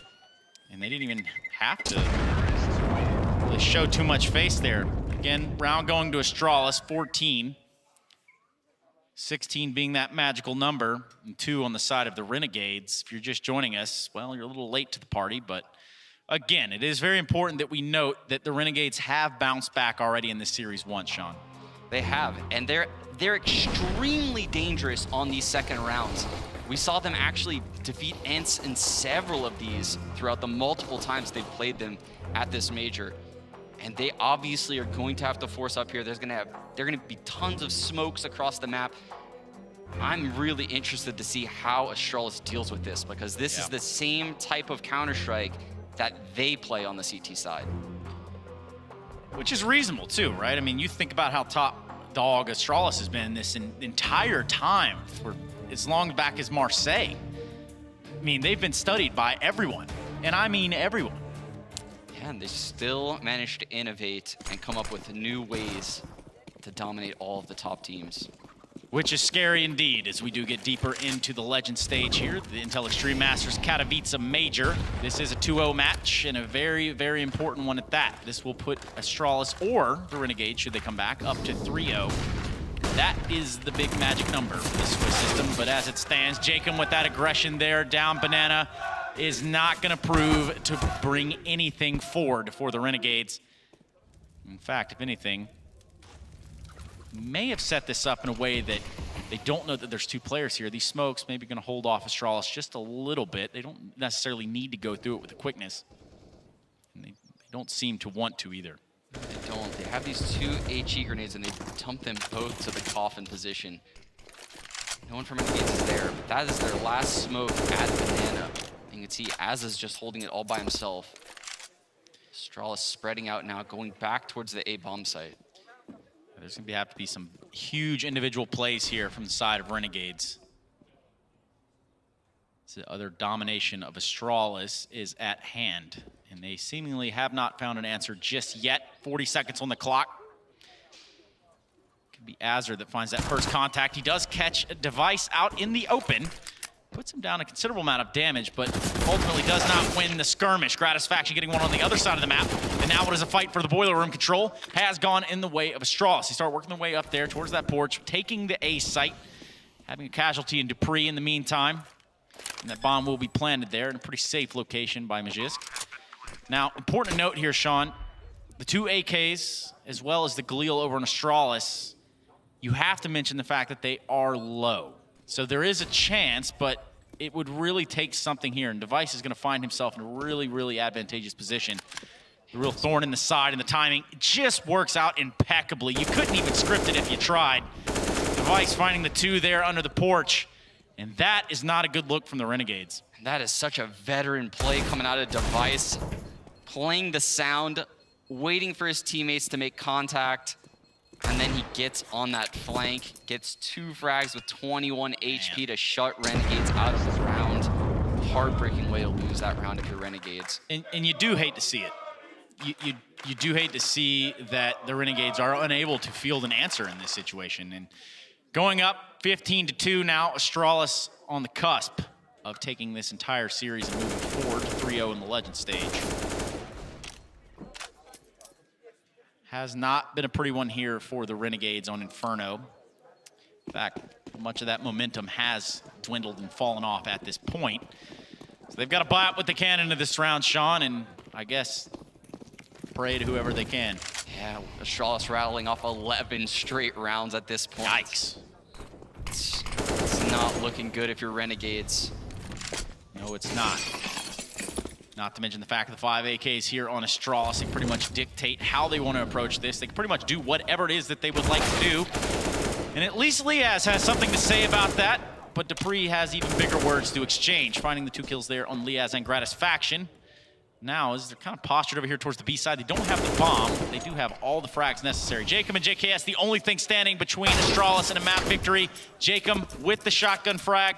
And they didn't even have to really show too much face there. Again, round going to Astralis, 14. 16 being that magical number, and 2 on the side of the Renegades. If you're just joining us, well, you're a little late to the party, but again, it is very important that we note that the Renegades have bounced back already in this series once, Sean. They have, and they're extremely dangerous on these second rounds. We saw them actually defeat ENCE in several of these throughout the multiple times they've played them at this major. And they obviously are going to have to force up here. They're gonna be tons of smokes across the map. I'm really interested to see how Astralis deals with this, because this is the same type of Counter-Strike that they play on the CT side. Which is reasonable too, right? I mean, you think about how top dog Astralis has been this entire time for as long back as Marseille. I mean, they've been studied by everyone, and I mean everyone. Yeah, and they still managed to innovate and come up with new ways to dominate all of the top teams. Which is scary indeed, as we do get deeper into the legend stage here, the Intel Extreme Masters Katowice Major. This is a 2-0 match, and a very, very important one at that. This will put Astralis or the Renegades, should they come back, up to 3-0. That is the big magic number for the Swiss system, but as it stands, Jacob with that aggression there, down Banana, is not going to prove to bring anything forward for the Renegades. In fact, if anything, may have set this up in a way that they don't know that there's 2 players here. These smokes maybe going to hold off Astralis just a little bit. They don't necessarily need to go through it with the quickness. And they don't seem to want to either. They don't. They have these 2 HE grenades, and they dump them both to the coffin position. No one from Renegades is there, but that is their last smoke at Banana. You can see Azza's just holding it all by himself. Astralis spreading out now, going back towards the A bomb site. There's going to have to be some huge individual plays here from the side of Renegades. The other domination of Astralis is at hand, and they seemingly have not found an answer just yet. 40 seconds on the clock. Could be Azur that finds that first contact. He does catch a device out in the open. Puts him down a considerable amount of damage, but ultimately does not win the skirmish. Gratisfaction getting one on the other side of the map. And now what is a fight for the boiler room control has gone in the way of Astralis. He started working their way up there towards that porch, taking the A site, having a casualty in Dupree in the meantime. And that bomb will be planted there in a pretty safe location by Magisk. Now, important to note here, Sean, the 2 AKs, as well as the Galil over on Astralis, you have to mention the fact that they are low. So there is a chance, but it would really take something here. And Device is going to find himself in a really, really advantageous position. The real thorn in the side, and the timing just works out impeccably. You couldn't even script it if you tried. Device finding the 2 there under the porch. And that is not a good look from the Renegades. That is such a veteran play coming out of Device. Playing the sound, waiting for his teammates to make contact, and then he gets on that flank, gets 2 frags with 21 HP to shut Renegades out of the round. Heartbreaking way to lose that round if you're Renegades. And you do hate to see it. You do hate to see that the Renegades are unable to field an answer in this situation. And going up 15-2 now, Astralis on the cusp of taking this entire series and moving forward to 3-0 in the Legend stage. Has not been a pretty one here for the Renegades on Inferno. In fact, much of that momentum has dwindled and fallen off at this point. So they've got to buy up what they can into this round, Sean, and I guess pray to whoever they can. Yeah, Astralis rattling off 11 straight rounds at this point. Yikes. It's not looking good if you're Renegades. No, it's not. Not to mention the fact that the 5 AKs here on Astralis, they pretty much dictate how they want to approach this. They can pretty much do whatever it is that they would like to do. And at least Liaz has something to say about that, but Dupree has even bigger words to exchange, finding the 2 kills there on Liaz and Gratisfaction. Now, as they're kind of postured over here towards the B side, they don't have the bomb, but they do have all the frags necessary. Jacob and JKS, the only thing standing between Astralis and a map victory. Jacob with the shotgun frag.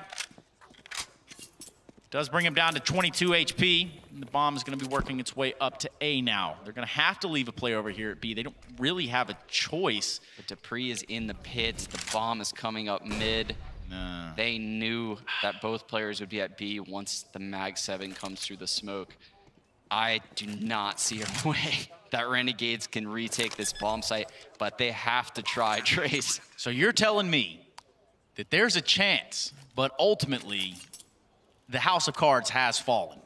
Does bring him down to 22 HP. And the bomb is going to be working its way up to A now. They're going to have to leave a play over here at B. They don't really have a choice. But Dupree is in the pit. The bomb is coming up mid. They knew that both players would be at B once the Mag 7 comes through the smoke. I do not see a way that Renegades can retake this bomb site, but they have to try, Trace. So you're telling me that there's a chance, but ultimately the House of Cards has fallen.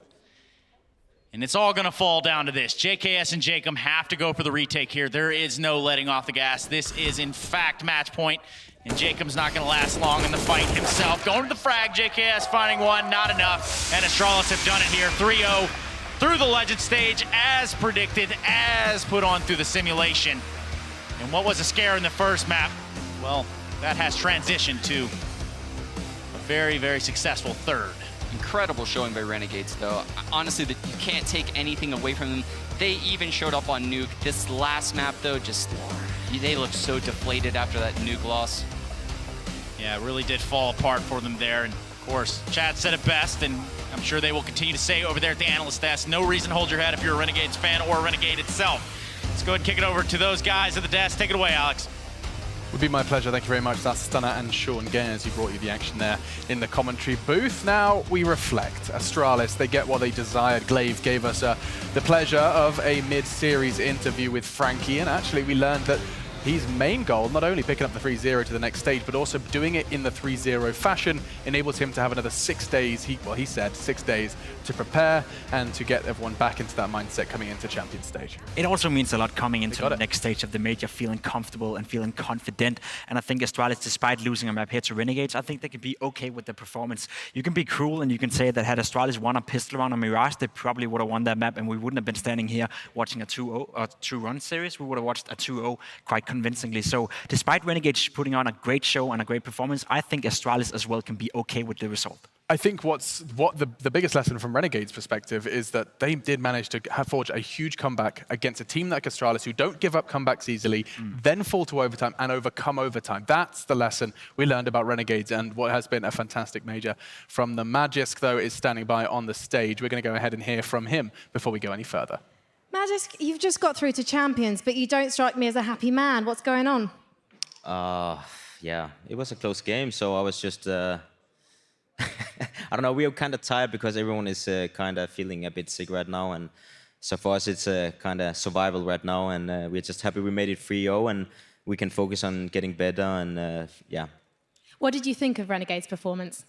And it's all gonna fall down to this. JKS and Jacob have to go for the retake here. There is no letting off the gas. This is in fact match point, and Jacob's not gonna last long in the fight himself. Going to the frag, JKS finding one, not enough. And Astralis have done it here, 3-0. Through the Legend stage, as predicted, as put on through the simulation. And what was a scare in the first map, well, that has transitioned to a very, very successful third. Incredible showing by Renegades, though. Honestly, you can't take anything away from them. They even showed up on Nuke. This last map, though, just they looked so deflated after that Nuke loss. Yeah, it really did fall apart for them there. And of course, Chad said it best, and I'm sure they will continue to say over there at the analyst desk, no reason to hold your head if you're a Renegades fan or a Renegade itself. Let's go ahead and kick it over to those guys at the desk. Take it away, Alex. Would be my pleasure. Thank you very much. That's Stunner and Sean Gaines who brought you the action there in the commentary booth. Now we reflect. Astralis, they get what they desired. Glaive gave us the pleasure of a mid-series interview with Frankie, and actually we learned that his main goal, not only picking up the 3-0 to the next stage, but also doing it in the 3-0 fashion, enables him to have another 6 days, he said 6 days, to prepare and to get everyone back into that mindset coming into champion stage. It also means a lot coming into the next stage of the major, feeling comfortable and feeling confident. And I think Astralis, despite losing a map here to Renegades, I think they can be okay with the performance. You can be cruel and you can say that had Astralis won a pistol round on Mirage, they probably would have won that map and we wouldn't have been standing here watching a 2-0 or 2-run series. We would have watched a 2-0 quite convincingly. So despite Renegades putting on a great show and a great performance, I think Astralis as well can be okay with the result. I think what the biggest lesson from Renegades' perspective is that they did manage to forge a huge comeback against a team like Astralis who don't give up comebacks easily, then fall to overtime and overcome overtime. That's the lesson we learned about Renegades and what has been a fantastic major from them. Magisk, though, is standing by on the stage. We're going to go ahead and hear from him before we go any further. Magisk, you've just got through to champions, but you don't strike me as a happy man. What's going on? Yeah, it was a close game, so I was just... I don't know, we are kind of tired because everyone is kind of feeling a bit sick right now, and so for us it's kind of survival right now, and we're just happy we made it 3-0 and we can focus on getting better, and yeah. What did you think of Renegades' performance?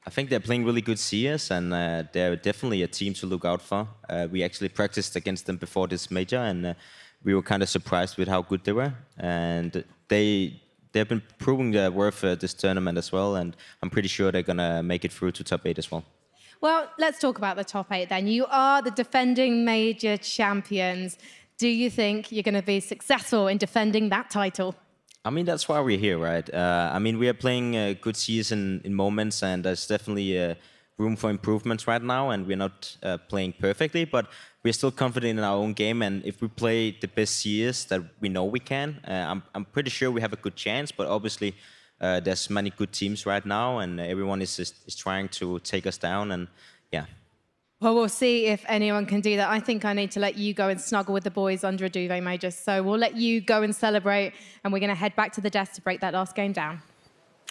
I think they're playing really good CS, and they're definitely a team to look out for. We actually practiced against them before this major, and we were kind of surprised with how good they were. And they've been proving their worth this tournament as well, and I'm pretty sure they're gonna make it through to top 8 as well. Well, let's talk about the top 8 then. You are the defending major champions. Do you think you're going to be successful in defending that title? I mean, that's why we're here, right? I mean, we are playing good season in moments, and there's definitely room for improvements right now, and we're not playing perfectly, but we're still confident in our own game, and if we play the best CS that we know we can, I'm pretty sure we have a good chance, but obviously there's many good teams right now, and everyone is trying to take us down, and yeah. Well, we'll see if anyone can do that. I think I need to let you go and snuggle with the boys under a duvet, Major. So we'll let you go and celebrate, and we're going to head back to the desk to break that last game down.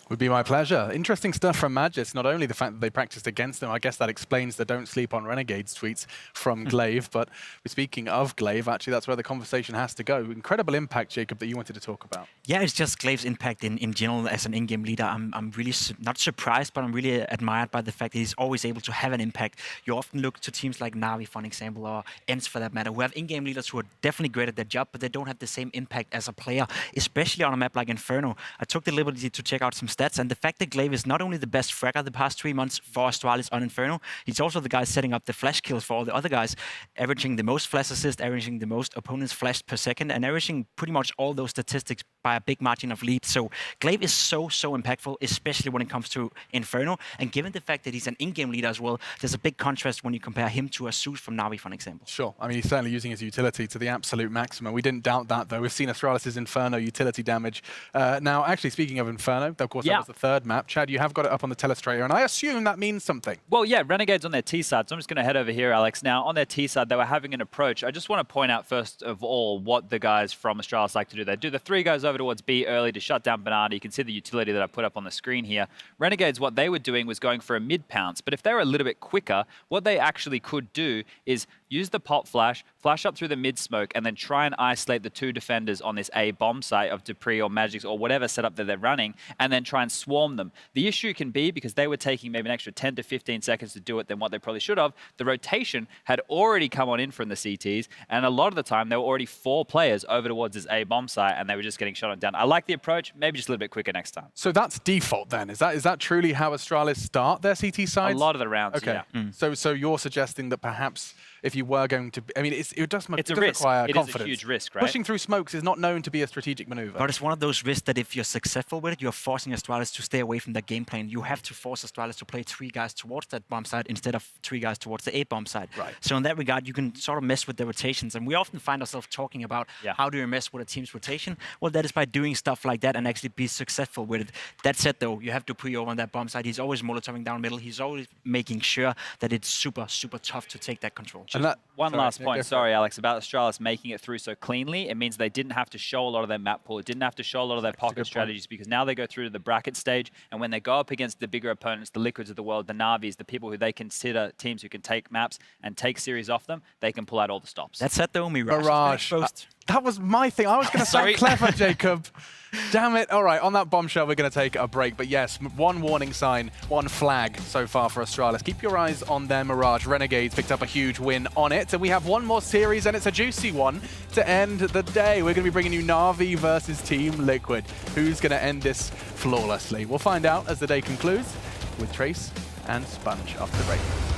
Would be my pleasure. Interesting stuff from Magis. Not only the fact that they practiced against them, I guess that explains the "don't sleep on Renegades" tweets from Glaive. But speaking of Glaive, actually, that's where the conversation has to go. Incredible impact, Jacob, that you wanted to talk about. Yeah, it's just Glaive's impact in general as an in-game leader. I'm really not surprised, but I'm really admired by the fact that he's always able to have an impact. You often look to teams like Na'Vi, for an example, or ENCE for that matter, who have in-game leaders who are definitely great at their job, but they don't have the same impact as a player, especially on a map like Inferno. I took the liberty to check out some stats, and the fact that Glaive is not only the best fragger the past 3 months for Astralis on Inferno, he's also the guy setting up the flash kills for all the other guys, averaging the most flash assists, averaging the most opponents flashed per second, and averaging pretty much all those statistics by a big margin of lead. So Glaive is so impactful, especially when it comes to Inferno. And given the fact that he's an in-game leader as well, there's a big contrast when you compare him to a Zeus from Na'Vi, for an example. Sure. I mean, he's certainly using his utility to the absolute maximum. We didn't doubt that, though. We've seen Astralis' Inferno utility damage. Now, actually, speaking of Inferno, of course, that was the third map. Chad, you have got it up on the telestrator, and I assume that means something. Well, yeah, Renegades on their T side. So I'm just going to head over here, Alex. Now, on their T side, they were having an approach. I just want to point out, first of all, what the guys from Astralis like to do. They do the 3 guys over towards B early to shut down Banana. You can see the utility that I put up on the screen here. Renegades, what they were doing was going for a mid pounce, but if they were a little bit quicker, what they actually could do is use the pop flash up through the mid smoke, and then try and isolate the 2 defenders on this A bomb site of Dupree or Magix or whatever setup that they're running, and then try and swarm them. The issue can be, because they were taking maybe an extra 10 to 15 seconds to do it than what they probably should have, the rotation had already come on in from the CTs, and a lot of the time there were already 4 players over towards this A bomb site, and they were just getting shot on down. I like the approach, maybe just a little bit quicker next time. So that's default then. Is that truly how Astralis start their CT sides? A lot of the rounds, okay. Yeah. So you're suggesting that perhaps if you were going to, I mean, it does risk. require it confidence. Is a huge risk, right? Pushing through smokes is not known to be a strategic maneuver. But it's one of those risks that if you're successful with it, you're forcing Astralis to stay away from the game plan. You have to force Astralis to play 3 guys towards that bomb site instead of 3 guys towards the A bomb site. Right. So in that regard, you can sort of mess with the rotations. And we often find ourselves talking about how do you mess with a team's rotation? Well, that is by doing stuff like that and actually be successful with it. That said, though, you have Dupree over on that bomb site. He's always molotoving down middle. He's always making sure that it's super tough to take that control. One last point, sorry, Alex, about Astralis making it through so cleanly. It means they didn't have to show a lot of their map pool. It didn't have to show a lot of their pocket strategies, because now they go through to the bracket stage, and when they go up against the bigger opponents, the Liquids of the world, the Na'Vis, the people who they consider teams who can take maps and take series off them, they can pull out all the stops. That's it, though, Mirage. That was my thing. I was going to say clever, Jacob. Damn it. All right, on that bombshell, we're going to take a break. But yes, one warning sign, one flag so far for Astralis. Keep your eyes on their Mirage. Renegades picked up a huge win on it. And we have one more series, and it's a juicy one to end the day. We're going to be bringing you Na'Vi versus Team Liquid. Who's going to end this flawlessly? We'll find out as the day concludes with Trace and Sponge after the break.